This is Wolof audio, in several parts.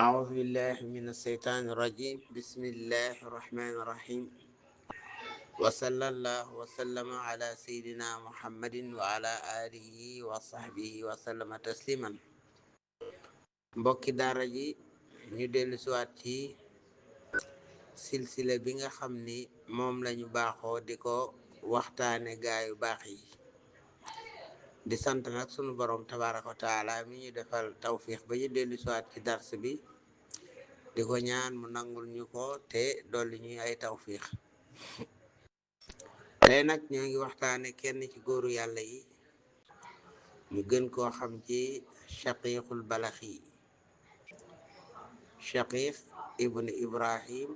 أعوذ بالله من الشيطان الرجيم. بسم الله الرحمن الرحيم. وصلى الله وسلم على سيدنا محمد وعلى آله وصحبه وسلم تسليما. mbokki daara ji ñu dellu siwaat ci silsila bi nga xam ni moom lañu baaxoo di ko waxtaane gaayu baax yi di sant nag sunu borom tabaraka wa taala mi ñu defal tawfiix ba ñu dellu siwaat ci dars bi di ko ñaan mu nangul ñu ko te dolli ñuy ay tawfiix. tey nag ñoo ngi waxtaane kenn ci góoru yàlla yi ñu gën koo xam ci shaqiiqul balaxi, shaqiiq ibn ibrahim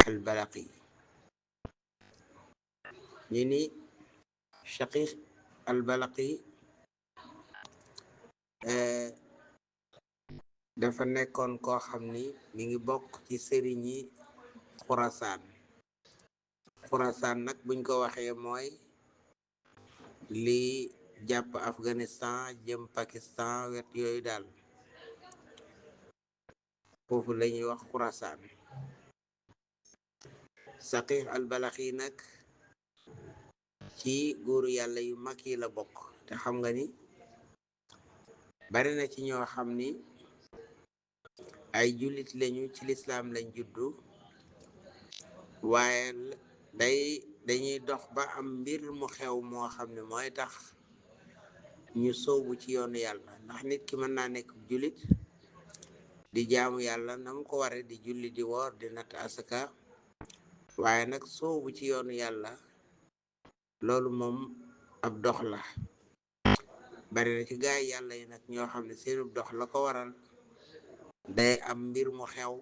al balaqi. ñu ni shaqiiq al balaqi dafa nekkoon koo xam ni mi ngi bokk ci sëriñi xurasaan nag buñ ko waxee mooy lii jàpp Afghanistan jëm Pakistan wet yooyu daal, foofu lañuy wax xurasaan. Shaqiiq al balaqi nag ci góoru yàlla yu mag yi la bokk, te xam nga ni bari na ci ñoo xam ni ay jullit lañu, ci lislaam lañ juddu, waaye dañuy dox ba am mbir mu xew moo xam ne mooy tax ñu sóobu ci yoonu yàlla. ndax nit ki mën naa nekk jullit di jaamu yàlla na mu ko ware, di julli di woor di natt asaka, waaye nag sóobu ci yoonu yàlla loolu moom ab dox la. bari na ci gaay yàlla yi nag ñoo xam ne seenu dox la ko waral day am mbir mu xew,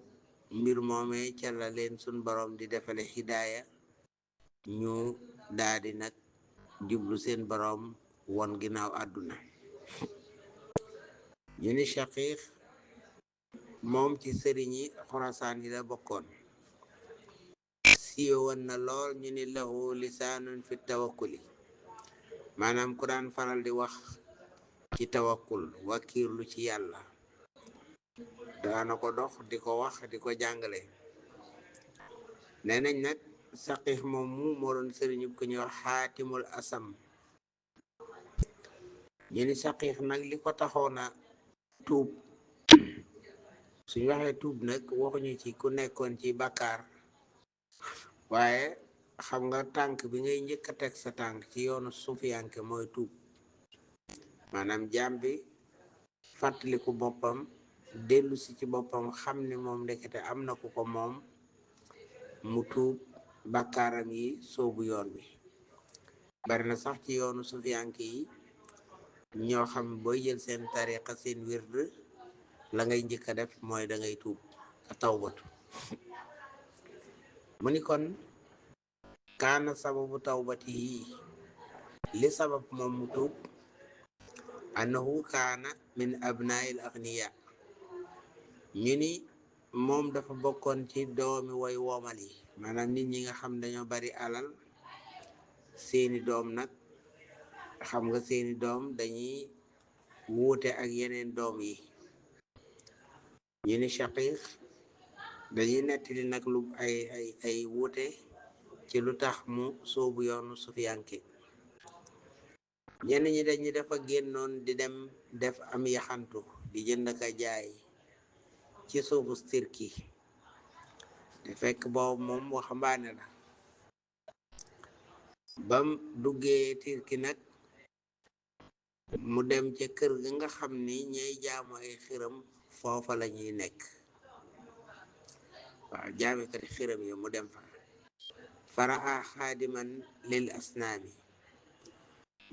mbir moomee ca la leen sun borom di defale hidaaya, ñu daadi nag jublu seen borom won ginnaaw àdduna. ñu ni shaqiiq moom ci sëriñi xorasaan yi la bokkoon. siiwe woon na lool ñu ni lahu lisaanun fi tawakkuli, maanaam ku daan faral di wax ci tawakkul, wakiirlu ci yàlla, daana ko dox di ko wax di ko jàngale. nee nañ nag shaqiiq moom moo doon sëriñu ku ñuy wax xaatimul asam. ñu ni shaqiiq nag li ko taxoona tuub, suñ waxee tuub nag waxuñu ci ku nekkoon ci bàkkaar, waaye xam nga tànk bi ngay njëkk a teg sa tànk ci yoonu sufiyanke mooy tuub. maanaam jaam bi fàttaliku boppam, dellu si ci boppam, xam ni moom ndekete am na ku ko moom, mu tuub bàkkaaram yi soobu yoon bi. bari na sax ci yoonu sufiyanke yi ñoo xam booy jël seen tariqa, seen wird, la ngay njëkk a def mooy da ngay tuub, a tawbatu. mu ni kon kaana sababu tawbati yi, li sabab moom mu tuub, annahu kaana min abnail aghniya. ñu ni moom dafa bokkoon ci doomi way woomal yi, maanaam nit ñi nga xam dañoo bari alal, seeni doom nag xam nga seeni doom dañuy wuute ak yeneen doom yi. ñu ni shaqiiq dañuy nettali nag lu ay wuute ci lu tax mu soobu yoonu sufiyanke. ñenn ñi dañu dafa génnoon di dem def am yaxantu, di jënd ka jaay ci suufu Turki, te fekk boobu moom waxambaane la. bam duggee Turki nag mu dem ca kër ga nga xam ni ñay jaamu ay xiram foofa la ñuy nekk, waaw jaamikati xiram yi mu dem fa. faraa xaadiman lil asnaami,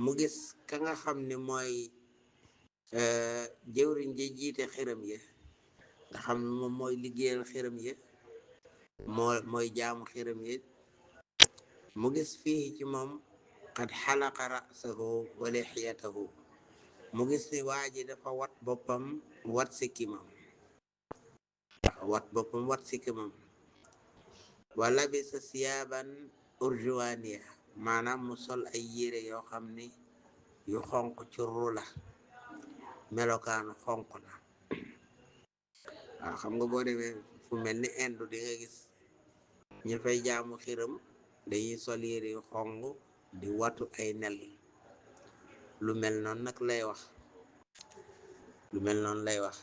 mu gis ka nga xam ni mooy jëwriñ ji jiite xiram yi, nga xam ne moom mooy liggéeyal xiram yi, mooy jaamu xiram yi. mu gis fii ci moom qad xalaqa rasahu wa lixyatahu, mu gis ni waa ji dafa wat boppam, wat sikkimam, wa labisa siyaaban urjuwaaniya, maanaam mu sol ay yére yoo xam ni yu xonq curru la, melokaanu xonq la. xam nga boo demee fu mel ni Inde di nga gis ñu fay jaamu xiram dañuy sol yére yu xong di watu ay nel. lu mel noonu nag lay wax lu mel noonu lay wax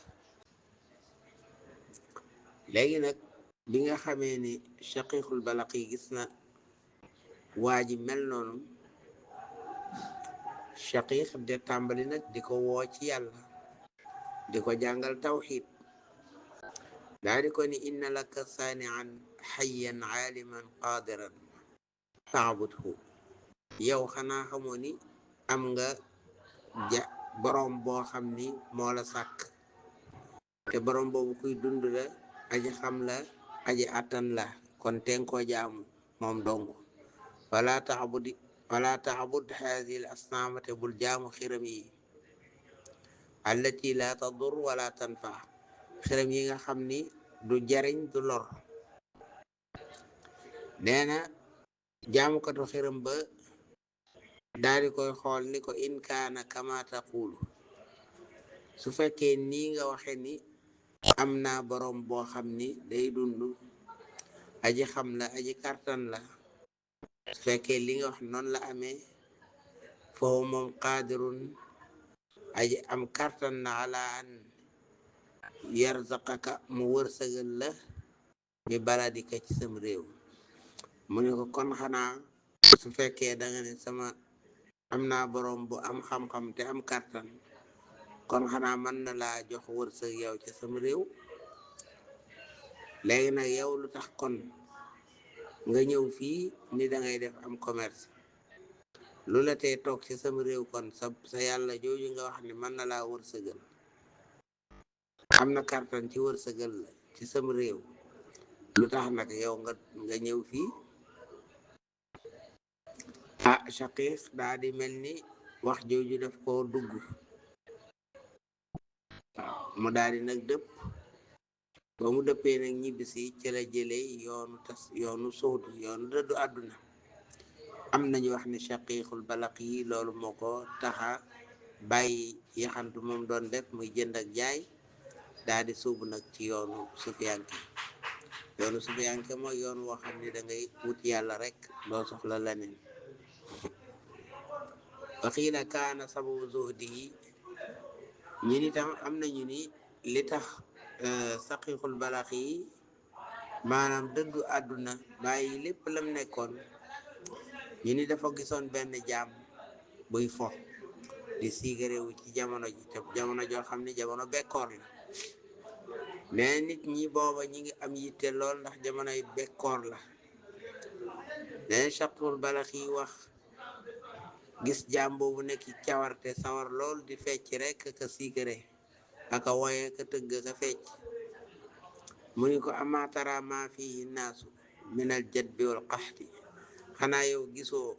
léegi nag bi nga xamee ni Shaqiqul Balaqi gis na waa ji mel noonu, Shaqiq de tàmbali nag di ko woo ci yàlla, di ko jàngal tawxid. daa di ko ni inna laka saanian xayyan aaliman qaadiran taabudhu. yow xanaa xamoo ni am nga boroom boo xam ni moo la sàkk, te boroom boobu kuy dund la, aji xam la, aji àttan la, kon ten koo jaamu moom dong. wala taabud haadihi l asnaama, te bul jaamu xiram yi, allati la tadur wala tanfa, xiram yi nga xam ni du jariñ du lor. nee na jaamukatu xiram ba daal di koy xool ni ko in kaana kama taqulu, su fekkee nii nga waxe ni am naa boroom boo xam ni day dund, aji xam la, aji kartan la, su fekkee li nga wax noonu la amee, foofu moom qaadirun aji am kartan na ala an yarzaqaka mu wërsëgal la bi baladika ci sam réew. mu ne ko kon xanaa su fekkee da nga ne am naa boroom bu am xam-xam te am kartan, kon xanaa mën na laa jox wërsëg yow ci sam réew. léegi nag yow lu tax kon nga ñëw fii ni da ngay def am commerce, lu la tee toog ci sam réew? kon sa yàlla jooju nga wax ni mën na laa wërsëgal, am na kartan ci wërsëgal la ci sam réew, lu tax nag yow nga ñëw fii? Shaqiq daa di mel ni wax jooju daf koo dugg. mu daal di nag dëpp. ba mu dëppee nag ñibbisi ci la jëlee yoonu suudu, yoonu dëddu àdduna. am nañu wax ni Shaqiqul Balaqi yi loolu moo ko taxa bàyyi yaxantu moom doon def, muy jënd ak jaay, daal di suubu nag ci yoonu sufiyanke. yoonu sufiyanke mooy yoon woo xam ni da ngay wut yàlla rek, doo soxla leneen. wa xiila kaana sababu zuhdi yi, ñu ni tam am nañu ni li tax Shaqiqul Balaqi yi maanaam dëddu àdduna bàyyi lépp lam nekkoon, ñu ni dafa gisoon benn jaam buy fo di siigarewu ci jamono ji, te jamono joo xam ne jamono bekkoor la. mais nit ñi booba ñi ngi am yitte lool ndax jamonoy bekkoor la. mais Shaqiqul Balaqi yi wax gis jaam boobu nekk cawarte sawar lool di fecc rek ka siigare aka woye ka tëgg ka fecc. mu ni ko amatara ma fihi naasu min al jadbi wal qaxti, xanaa yow gisoo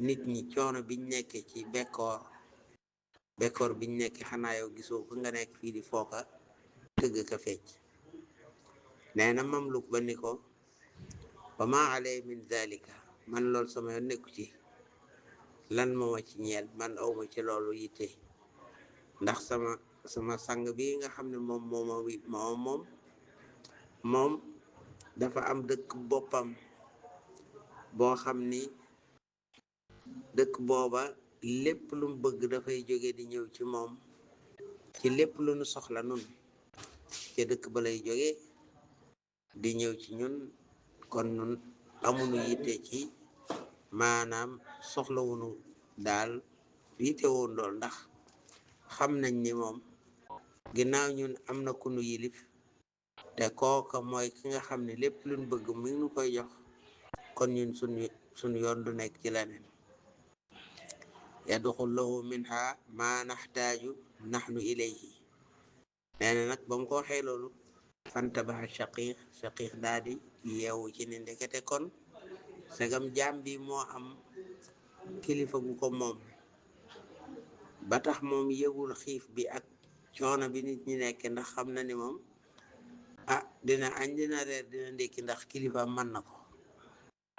nit ñi coono biñ nekk ci bekkoor biñ nekk, xanaa yow gisoo ko nga nekk fii di fooka tëgg ka fecc. nee na mamluk ba ni ko wa ma alay min zalika, man loolu sama yoon nekku ci, lan moo ma ci ñeel, man awma ci loolu yitte, ndax sama sang bi nga xam ne moom dafa am dëkk boppam boo xam ni dëkk booba lépp lu mu bëgg dafay jóge di ñëw ci moom, ci lépp lu nu soxla nun ci dëkk ba lay jóge di ñëw ci ñun. kon nun amuñu yitte ci maanaam soxlawunu daal yitte woon lool, ndax xam nañ ni moom ginnaaw ñun am na ku nu yilif, te kooka mooy ki nga xam ne lépp luñ bëgg mi ngi nu koy jox, kon ñun suñu yoon du nekk ci leneen. yadxul lahu minha ma naxtaaju naxnu ilayhi. nee na nag ba mu ko waxee loolu, fantabaha Shaqiq daal di yeewu ci ni ndekete kon segam jaam bi moo am kilifa gu ko moom, ba tax moom yëgul xiif bi ak coono bi nit ñi nekk, ndax xam na ni moom dina añ dina reer dina ndékki ndax kilifa mën na ko.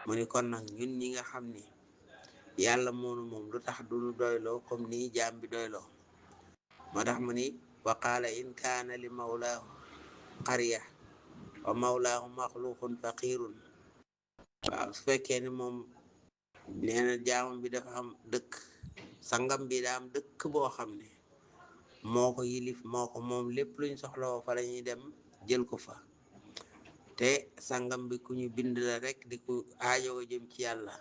mu ni kon nag ñun ñi nga xam ni yàlla moonu moom, lu tax duñu doyloo comme nii jaam bi doyloo. moo tax mu ni wa qaala in kaana li mawlaahu qarya wa mawlaahu maxluqun faqirun. waaw su fekkee ni moom nee na jaamam bi dafa am dëkk, sangam bi daa am dëkk boo xam ne moo ko yilif moo ko moom, lépp luñ soxla woo fa la ñuy dem jël ko fa, te sangam bi ku ñu bind la rek di ku aajoo jëm ci yàlla.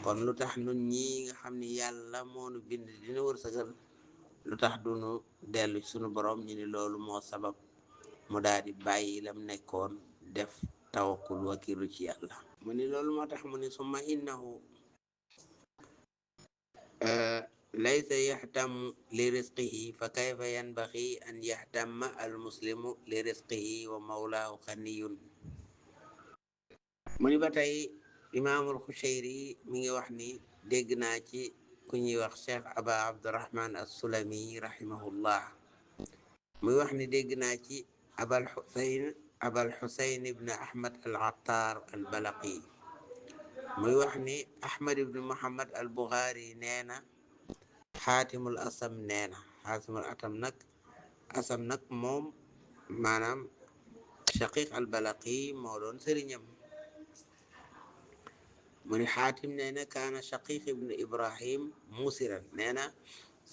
kon lu tax nun ñii nga xam ni yàlla moo nu bind dina wërsëgal, lu tax du nu dellu ci sunu borom? ñu ni loolu moo sabab mu daal di bàyyi lam nekkoon, def tawakkul wakilu ci yàlla. mu ni loolu moo tax mu ni summa innahu laysa yaxtamu li risqihi fa kayfa yanbaxi an yaxtamma al muslimu li risqihi wa mawlaahu xaniyun. mu ni ba tey imaamul Xushayri mi ngi wax ni dégg naa ci ku ñuy wax cheikh aba abdurahman assulami rahimahullah, muy wax ni dégg naa ci abal xusayn ibn ahmad al attar al balaqi muy wax ni ahmad ibn muhammad al buxaari nee na xaatimul asam nee na xaatimul asam nag moom maanaam shaqiq al balaqi moo doon sëriñam. mu ni xaatim nee na kaana shaqiq ibn ibrahim musiran, nee na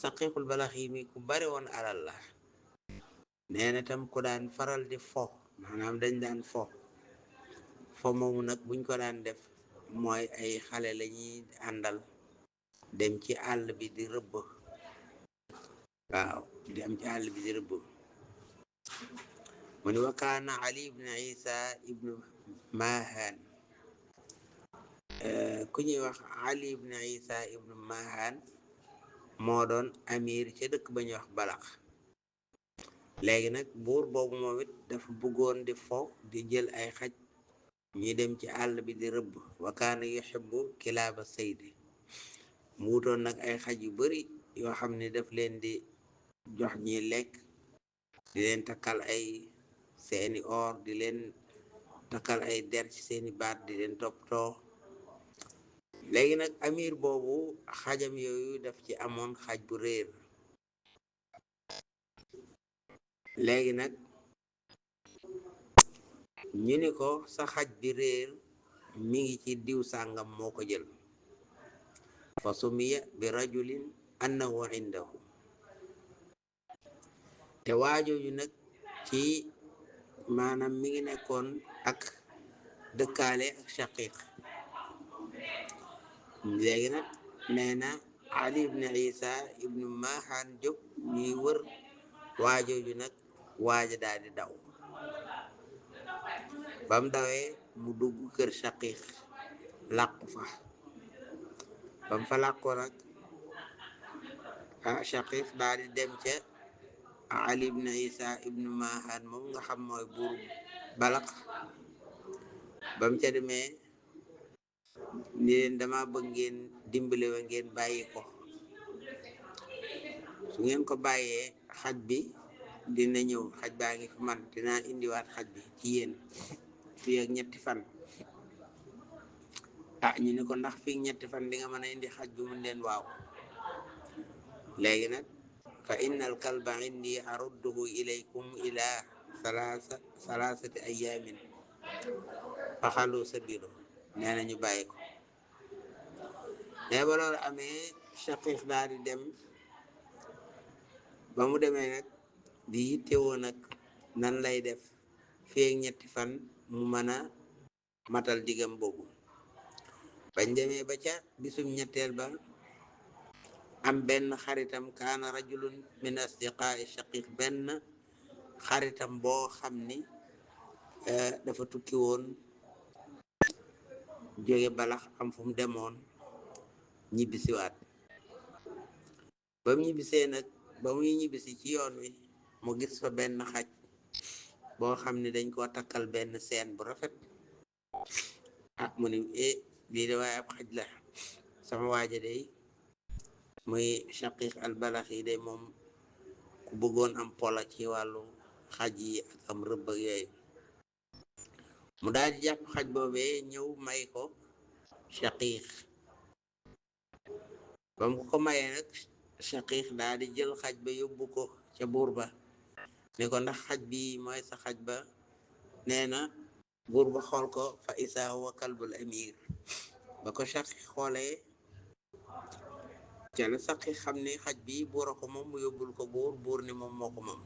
shaqiqul balaqi mi ku bari woon alal la. nee na tam ku daan faral di fo, maanaam dañ daan fo moomu nag buñ ko daan def mooy ay xale lañuy àndal dem ci àll bi di rëbb. waaw dem ci àll bi di rëbb. mu ni wa kaana ali ibn isa ibnu mahan, ku ñuy wax ali ibn isa ibnu mahan moo doon amir ca dëkk ba ñuy wax balax. léegi nag buur boobu moom it dafa bëggoon di fo di jël ay xaj ñuy dem ci àll bi di rëbb. wa kaana yuhibbu kilaaba saydi, mu wutoon nag ay xaj yu bari yoo xam ne daf leen di jox ñi lekk, di leen takkal ay seeni or, di leen takkal ay der ci seeni baat, di leen toppatoo. léegi nag amir boobu xajam yooyu daf ci amoon xaj bu réer. léegi nag ñu ni ko sa xaj bi réer mi ngi ci diw sàngam moo ko jël. fa sumiya bi rajulin annahu indahu, te waajooju nag ci maanaam mi ngi nekkoon ak dëkkaale ak shaqiq. léegi nag nee na ali ibn isa ibnu mahan jóg ñuy wër waajooju nag, waaja daal di daw. bam dawee mu dugg kër shaqiq làqu fa. bam fa làqoo nag shaqiq daal di dem ca ali ibn isa ibnu mahan moom nga xam mooy buur balaq. bam ca demee ni leen dama bëgg ngeen dimbale wa ngeen bàyyi ko, su ngeen ko bàyyee xaj bi dina ñëw, xaj baa ngi fi man, dinaa indiwaat xaj bi ci yéen fii ak 3 fan. ñu ni ko ndax fii 3 fan di nga mën a indi xaj bi? mun leen waaw. léegi nag fa inna al kalba indi arudduhu ilaykum ila salasati ayamin faxalu sabilo. nee na ñu bàyyi ko. mais ba loolu amee shaqiq daal di dem. ba mu demee nag di yittewoo nag nan lay def fii ak 3 fan mu mën a matal digam boobu. bañ demee ba ca bisum ñetteel ba, am benn xaritam, kaana rajulun min asdiqaai shaqiq, benn xaritam boo xam ni dafa tukki woon jóge balax am fu mu demoon ñibbisiwaat. ba mu ñibbisee nag, ba muy ñibbisi ci yoon wi mu gis fa benn xaj boo xam ne dañ koo takkal benn seen bu rafet. mu ni lii de waaye ab xaj la, sama waaja day muy shaqiq al balax yi de moom ku bëggoon am pola ci wàllu xaj yi ak am rëbb ak yooyu. mu daal di jàpp xaj boobee ñëw may ko shaqiq. ba mu ko mayee nag shaqiq daal di jël xaj ba yóbbu ko ca buur ba. ne ko ndax xaj bi mooy sa xaj ba. nee na buur ba xool ko fa isa huwa kalbul amir. ba ko Shaqi xoolee ca la Shaqi xam ni xaj bi buur a ko moom mu yóbbul ko buur ni moom moo ko moom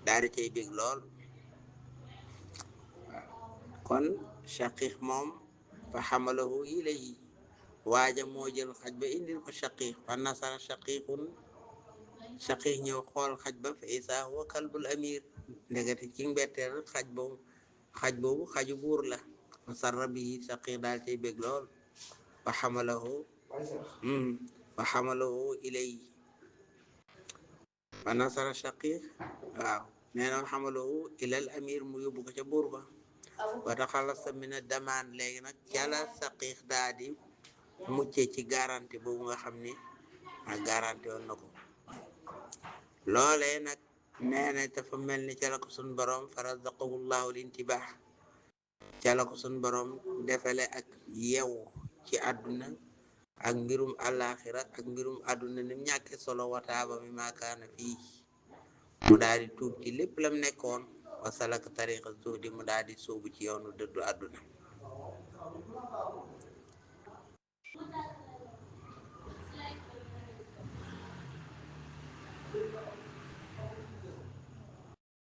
daal di cay bég lool. kon Shaqi moom fa xamalahu ilayhi waaja moo jël xaj ba indil ko Shaqi fa nasara Shaqi ñëw xool xaj ba fa isa huwa kalbul amir. ndegete ci mbetteel xaj boobu xaju buur la. fa sarra bi Shaqi daal cay bég lool. fa xamalahu fa xamalahu ilay fa nasara Shaqi waaw nee na xamalahu ilal amir mu yóbbu ko ca buur ba. wa taxalasa mina damaan léegi nag cala Shaqi daa di muccee ci garanti boobu nga xam ni ak garanti woon na ko. loolee nag nee na dafa mel ni ca la ko sun borom farazaqahu llahu lintibaax ca la ko sun borom defale ak yeewu ci àdduna ak mbirum àllaaxira ak mbirum àdduna nim ñàkke solo wataaba mi maakaana fii mu daal di tuub ci lépp lam nekkoon wasalaka tariqa zuhdi mu daal di sóobu ci yoonu dëddu àdduna.